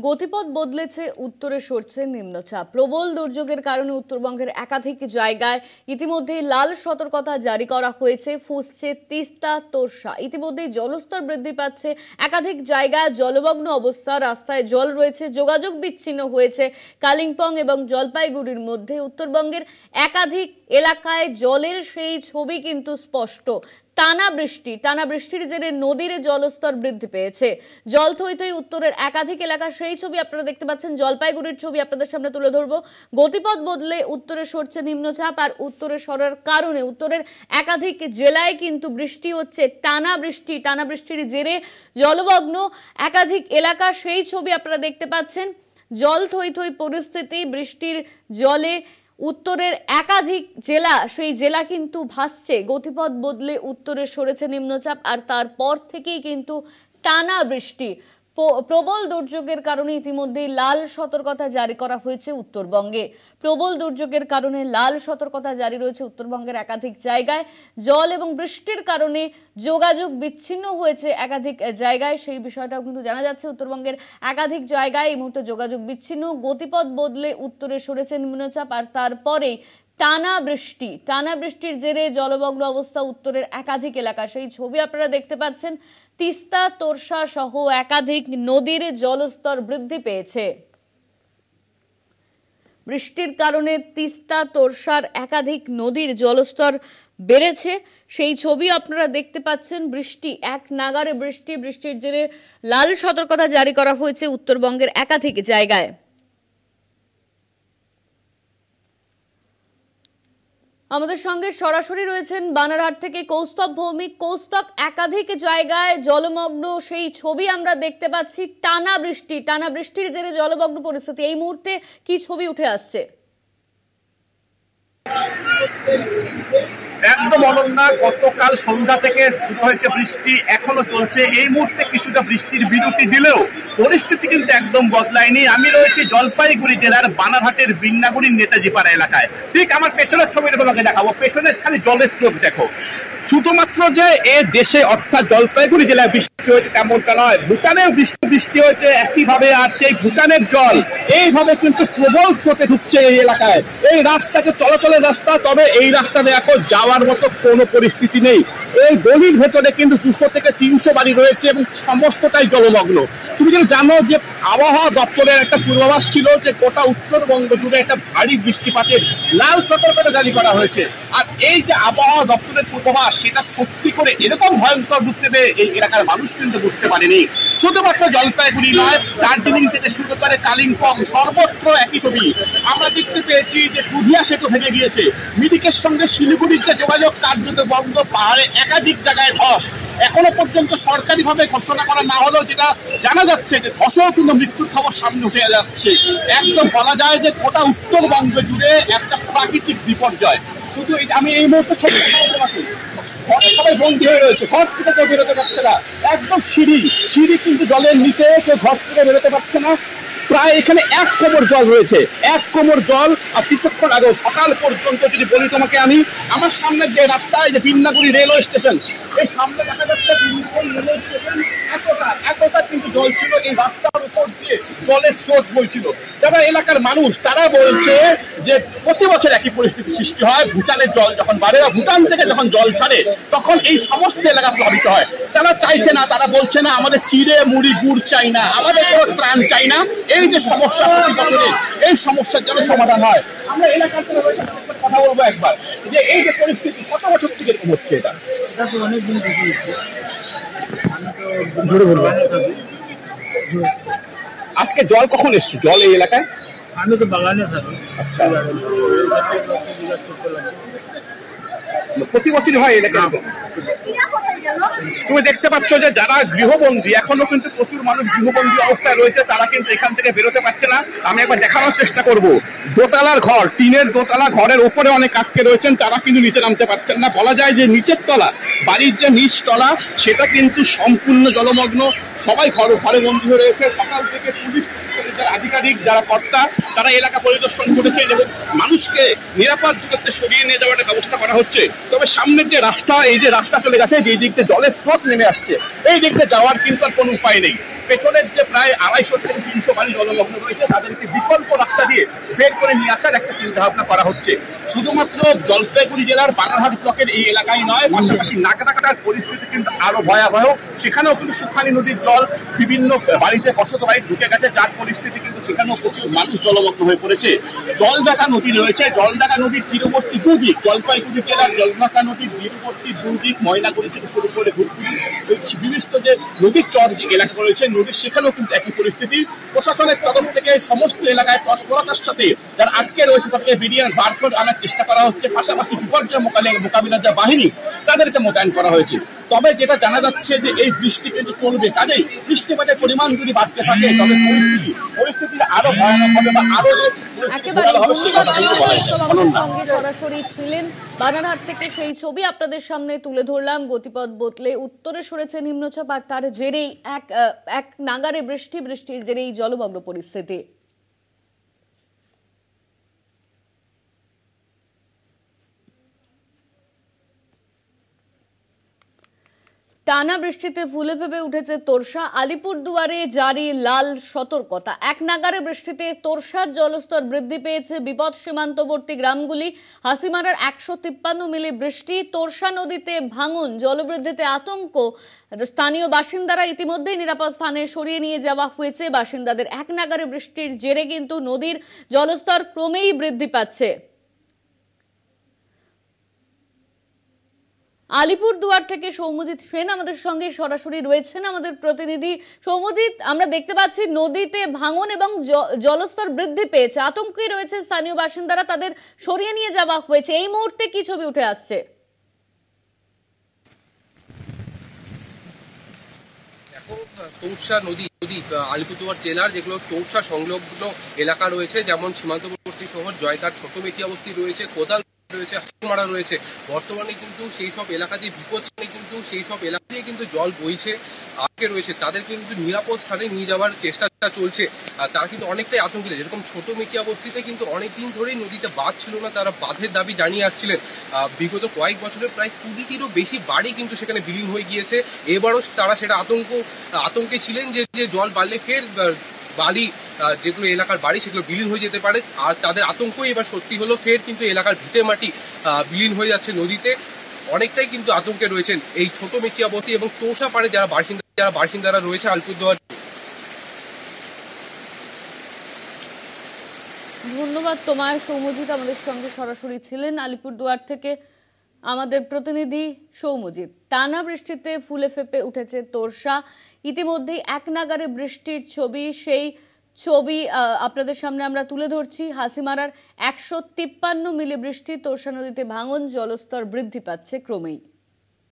গতিপথ বদলেছে, উত্তরে সরছে নিম্নচাপ। প্রবল দুর্যোগের কারণে উত্তরবঙ্গের একাধিক জায়গায় ইতিমধ্যে লাল সতর্কতা জারি করা হয়েছে। ফুসছে তিস্তা তোরসা। ইতিমধ্যেই জলস্তর বৃদ্ধি পাচ্ছে, একাধিক জায়গায় জলমগ্ন অবস্থা, রাস্তায় জল রয়েছে, যোগাযোগ বিচ্ছিন্ন হয়েছে কালিম্পং এবং জলপাইগুড়ির মধ্যে। উত্তরবঙ্গের একাধিক এলাকায় জলের সেই ছবি কিন্তু স্পষ্ট। টানা বৃষ্টির জেরে নদীর জলস্তর বৃদ্ধি পেয়েছে। জল থই থই উত্তরের একাধিক এলাকা, সেই ছবি আপনারা দেখতে পাচ্ছেন। জলপাইগুড়ির ছবি আপনাদের সামনে তুলে ধরবো। গতিপথ বদলে উত্তরে সরছে নিম্নচাপ, আর উত্তরে সরার কারণে উত্তরের একাধিক জেলায় কিন্তু বৃষ্টি হচ্ছে। টানা বৃষ্টির জেরে জলমগ্ন একাধিক এলাকা, সেই ছবি আপনারা দেখতে পাচ্ছেন। জল থই থই পরিস্থিতি, বৃষ্টির জলে উত্তরের একাধিক জেলা, সেই জেলা কিন্তু ভাসছে। গতিপথ বদলে উত্তরে সরেছে নিম্নচাপ, আর তারপর থেকেই কিন্তু টানা বৃষ্টি। প্রবল দুর্যোগের কারণে ইতিমধ্যেই লাল সতর্কতা জারি করা হয়েছে উত্তরবঙ্গে। প্রবল দুর্যোগের কারণে লাল সতর্কতা জারি রয়েছে উত্তরবঙ্গের একাধিক জায়গায়। জল এবং বৃষ্টির কারণে যোগাযোগ বিচ্ছিন্ন হয়েছে একাধিক জায়গায়, সেই বিষয়টাও কিন্তু জানা যাচ্ছে। উত্তরবঙ্গের একাধিক জায়গায় এই মুহূর্তে যোগাযোগ বিচ্ছিন্ন। গতিপথ বদলে উত্তরে সরেছে নিম্নচাপ, আর তারপরেই টানা বৃষ্টির জেরে জলমগ্ন অবস্থা উত্তরের একাধিক এলাকা, সেই ছবি আপনারা দেখতে পাচ্ছেন। তিস্তা তোরসা সহ একাধিক নদীর জলস্তর বৃদ্ধি পেয়েছে। বৃষ্টির কারণে তিস্তা তোরসার একাধিক নদীর জলস্তর বেড়েছে, সেই ছবি আপনারা দেখতে পাচ্ছেন। বৃষ্টি এক নাগারে বৃষ্টির জেরে লাল সতর্কতা জারি করা হয়েছে উত্তরবঙ্গের একাধিক জায়গায়। আমাদের সঙ্গে সরাসরি রয়েছেন বানারহাট থেকে কৌস্তব ভৌমিক। কৌস্তব, একাধিক জায়গায় জলমগ্ন সেই ছবি আমরা দেখতে পাচ্ছি। টানা বৃষ্টির জেরে জলমগ্ন পরিস্থিতি, এই মুহূর্তে কি ছবি উঠে আসছে? একদম অনন্যা, গতকাল সন্ধ্যা থেকে শুরু হয়েছে বৃষ্টি, এখনো চলছে। এই মুহূর্তে কিছুটা বৃষ্টির বিরতি দিলেও পরিস্থিতি কিন্তু একদম বদলায়নি। আমি রয়েছি জলপাইগুড়ি জেলার বানারহাটের বিন্নাগুড়ির নেতাজি পাড়া এলাকায়। ঠিক আমার পেছনের ছবিটা তোমাকে দেখাবো, পেছনে খালি জলের স্রোত দেখো। শুধুমাত্র যে এ দেশে অর্থাৎ জলপাইগুড়ি জেলায় বৃষ্টি হয়েছে তেমনটা নয়, ভুটানেও বৃষ্টি হয়েছে একইভাবে। আর সেই ভুটানের জল এইভাবে কিন্তু প্রবল স্রোতে ঢুকছে এই এলাকায়। এই রাস্তাকে চলাচলের রাস্তা, তবে এই রাস্তাতে এখন যাওয়ার মতো কোনো পরিস্থিতি নেই। এই গলির ভেতরে কিন্তু 200 থেকে 300 বাড়ি রয়েছে এবং সমস্তটাই জলমগ্ন। তুমি যেন জানো যে আবহাওয়া দপ্তরের একটা পূর্বাভাস ছিল যে গোটা উত্তরবঙ্গ জুড়ে একটা ভারী বৃষ্টিপাতের লাল সতর্কতা জারি করা হয়েছে। আর এই যে আবহাওয়া দপ্তরের পূর্বাভাস, সেটা সত্যি করে এরকম ভয়ঙ্কর রূপ নেবে এই এলাকার মানুষ কিন্তু বুঝতে পারেনি। শুধুমাত্র জলপাইগুড়ি নয়, দার্জিলিং থেকে শুরু করে কালিম্পং, সর্বত্র একই ছবি। আমরা দেখতে পেয়েছি যে দুধিয়া সেতু ভেঙে গিয়েছে, মিরিকের সঙ্গে শিলিগুড়ির যে যোগাযোগ কার্যত বন্ধ, পাহাড়ে একাধিক জায়গায় ধস। এখনো পর্যন্ত সরকারিভাবে ঘোষণা করা না হলেও যেটা জানা যাচ্ছে যে ধসেও কিন্তু মৃত্যুর খবর সামনে উঠে যাচ্ছে। একদম বলা যায় যে গোটা উত্তরবঙ্গ জুড়ে একটা প্রাকৃতিক বিপর্যয়। শুধু আমি এই মুহূর্তে সবাই বন্দী হয়ে রয়েছে, ঘর থেকে কেউ বেরোতে পারছে না। একদম সিঁড়ি কিন্তু জলের নিচে, কেউ ঘর থেকে বেরোতে পারছে না। প্রায় এখানে 1 কোমর জল রয়েছে, 1 কোমর জল। আর কিছুক্ষণ আগেও সকাল পর্যন্ত যদি বলি তোমাকে, আমি আমার সামনের যে রাস্তা, এই যে বিন্নাগুড়ি রেলওয়ে স্টেশন, এই সামনে দেখা যাচ্ছে রেলওয়ে স্টেশন, এতটা কিন্তু জল ছিল। এই রাস্তার উপর দিয়ে জলের স্রোত বইছিল। যারা এলাকার মানুষ তারা বলছে যে প্রতি বছর একই পরিস্থিতি সৃষ্টি হয়। ভুটানের জল যখন বাড়ে বা ভুটান থেকে যখন জল ছাড়ে, তখন এই সমস্ত এলাকা প্রভাবিত হয়। তারা চাইছে না, তারা বলছে না আমাদের চিড়ে মুড়ি গুড় চাই না, আমাদের কোনো ত্রাণ চাই না। এই যে সমস্যা প্রতি বছরের, এই সমস্যার জন্য সমাধান হয়। আমরা এলাকার কথা বলবো একবার, যে এই যে পরিস্থিতি কত বছর থেকে এরকম হচ্ছে? এটা অনেকদিন থেকে জোরে বলবো। আজকে জল কখন এসছে? জল এই এলাকায় আমি তো বাগানে থাকি। আচ্ছা, প্রতি বছরই হয় এলাকায়। তুমি দেখতে পাচ্ছ যে যারা গৃহবন্দী, এখনো কিন্তু প্রচুর মানুষ গৃহবন্দী অবস্থায় রয়েছে, তারা কিন্তু এখান থেকে বেরোতে পারছে না। আমি একবার দেখানোর চেষ্টা করব। দোতলার ঘর, টিনের দোতলা ঘরের উপরে অনেক আটকে রয়েছেন, তারা কিন্তু নিচে নামতে পারছেন না। বলা যায় যে নিচের তলা, বাড়ির যে নিচ তলা, সেটা কিন্তু সম্পূর্ণ জলমগ্ন। সবাই ঘরে ঘরে বন্দী হয়ে রয়েছে। সকাল থেকে পুলিশ যারা আধিকারিক যারা কর্তা তারা এলাকা পরিদর্শন করেছেন এবং মানুষকে নিরাপদ দূরত্বে সরিয়ে নিয়ে যাওয়ার ব্যবস্থা করা হচ্ছে। তবে সামনের যে রাস্তা, এই যে রাস্তা চলে গেছে, যে দিক দিয়ে জলের স্রোত নেমে আসছে, এই দিক দিয়ে যাওয়ার কিন্তু আর কোনো উপায় নেই। পেছনের যে প্রায় 250 থেকে 300 বাড়ি জলমগ্ন রয়েছে তাদেরকে বিকল্প রাস্তা দিয়ে বের করে নিয়ে আসার একটা চিন্তা ভাবনা করা হচ্ছে। শুধুমাত্র জলপাইগুড়ি জেলার বানারহাট ব্লকের এই এলাকায় নয়, পাশাপাশি নাগরাকাটার পরিস্থিতি কিন্তু আরো ভয়াবহ। সেখানেও কিন্তু সুখানী নদীর জল বিভিন্ন বাড়িতে বসত বাড়ি ঢুকে গেছে, যার পরিস্থিতি কিন্তু সেখানেও প্রচুর মানুষ জলমগ্ন হয়ে পড়েছে। জলঢাকা নদী রয়েছে, জলঢাকা নদীর তীরবর্তী দুদিক, জলপাইগুড়ি জেলার জলঢাকা নদীর তীরবর্তী দুদিক ময়নাগুড়ি থেকে শুরু করে ঘুরপুরি বিভিন্ন যে নদীর চর যে এলাকা রয়েছে নদীর, সেখানেও কিন্তু একই পরিস্থিতি। প্রশাসনের তরফ থেকে সমস্ত এলাকায় তৎপরতার সাথে যারা আটকে রয়েছে তাদেরকে বেরিয়ে বার করে আনার চেষ্টা করা হচ্ছে। পাশাপাশি বিপর্যয় মোকাবিলার যে বাহিনী তাদেরকে মোতায়েন করা হয়েছে। তবে যেটা জানা যাচ্ছে যে এই বৃষ্টি কিন্তু চলবে, কাজেই বৃষ্টিপাতের পরিমাণ যদি বাড়তে থাকে তবে পরিস্থিতি আরো ভয়ানক হবে বা আরো সঙ্গে সরাসরি ছিলেন বানারহাট থেকে সেই ছবি আপনাদের সামনে তুলে ধরলাম। গতিপথ বদলে উত্তরে সরেছে নিম্নচাপ আর তার জেরেই এক নাগারে বৃষ্টির জেরেই জলমগ্ন পরিস্থিতি। টানা বৃষ্টিতে ফুলে ফেপে উঠেছে তোরসা, আলিপুরদুয়ারে জারি লাল সতর্কতা। এক নাগারে বৃষ্টিতে তোরসার জলস্তর বৃদ্ধি পেয়েছে বিপদ সীমান্তবর্তী গ্রামগুলি। হাসিমারার 153 মিলি বৃষ্টি, তোরসা নদীতে ভাঙন, জলবৃদ্ধিতে আতঙ্ক। স্থানীয় বাসিন্দারা ইতিমধ্যেই নিরাপদ স্থানে সরিয়ে নিয়ে যাওয়া হয়েছে। বাসিন্দাদের এক নাগারে বৃষ্টির জেরে কিন্তু নদীর জলস্তর ক্রমেই বৃদ্ধি পাচ্ছে। আলিপুরদুয়ার থেকে সৌম্যজিৎ সেন আমাদের সঙ্গে সরাসরি রয়েছেন, আমাদের প্রতিনিধি। সৌম্যজিৎ, আমরা দেখতে পাচ্ছি নদীতে ভাঙন এবং জলস্তর বৃদ্ধি পেয়েছে, আতঙ্কে রয়েছে স্থানীয় বাসিন্দারা, তাদের সরিয়ে নিয়ে যাওয়া হয়েছে। এই মুহূর্তে কি ছবি উঠে আসছে? তোরসা নদী আলিপুরদুয়ার জেলার যেগুলো তোরসা সংলগ্ন এলাকা রয়েছে, যেমন সীমান্তবর্তী শহর জয়কার, ছোট মেচিয়াবস্তি রয়েছে, কোদাল রয়েছে, হাসিমারা রয়েছে, বর্তমানে কিন্তু সেই সব এলাকাতে বিপদ কিন্তু সেই সব এলাকা দিয়ে কিন্তু জল বইছে আটকে রয়েছে। তাদের কিন্তু নিরাপদ স্থানে নিয়ে যাওয়ার চেষ্টা চলছে। তারা কিন্তু অনেকটাই আতঙ্কিত। যেরকম ছোট মেচিয়াবস্তিতে কিন্তু অনেকদিন ধরেই নদীতে বাঁধ ছিল না, তারা বাঁধের দাবি জানিয়ে আসছিলেন। বিগত কয়েক বছরে প্রায় 20টিরও বেশি বাড়ি কিন্তু সেখানে বিলীন হয়ে গিয়েছে। এবারও তারা সেটা আতঙ্কে ছিলেন যে জল বাড়লে ফের বালি যেগুলো এলাকার বাড়ি সেগুলো বিলীন হয়ে যেতে পারে। আর তাদের আতঙ্কই এবার সত্যি হলো, ফের কিন্তু এলাকার ভিটে মাটি বিলীন হয়ে যাচ্ছে নদীতে। অনেকটাই কিন্তু আতঙ্কে রয়েছেন এই ছোট মেচিয়াবতী এবং তোষা পাড়ে যারা বাসিন্দারা রয়েছে আলিপুরদুয়ার। ধন্যবাদ তোমায় সৌম্যজিৎ, আমাদের সঙ্গে সরাসরি ছিলেন আলিপুরদুয়ার থেকে আমাদের প্রতিনিধি সৌম্যজিৎ। টানা বৃষ্টিতে ফুলে ফেপে উঠেছে তোরসা, ইতিমধ্যেই এক নাগারে বৃষ্টির সেই ছবি আপনাদের সামনে আমরা তুলে ধরছি। হাসিমারার 153 মিলি বৃষ্টি, তোরসা নদীতে ভাঙন, জলস্তর বৃদ্ধি পাচ্ছে ক্রমেই।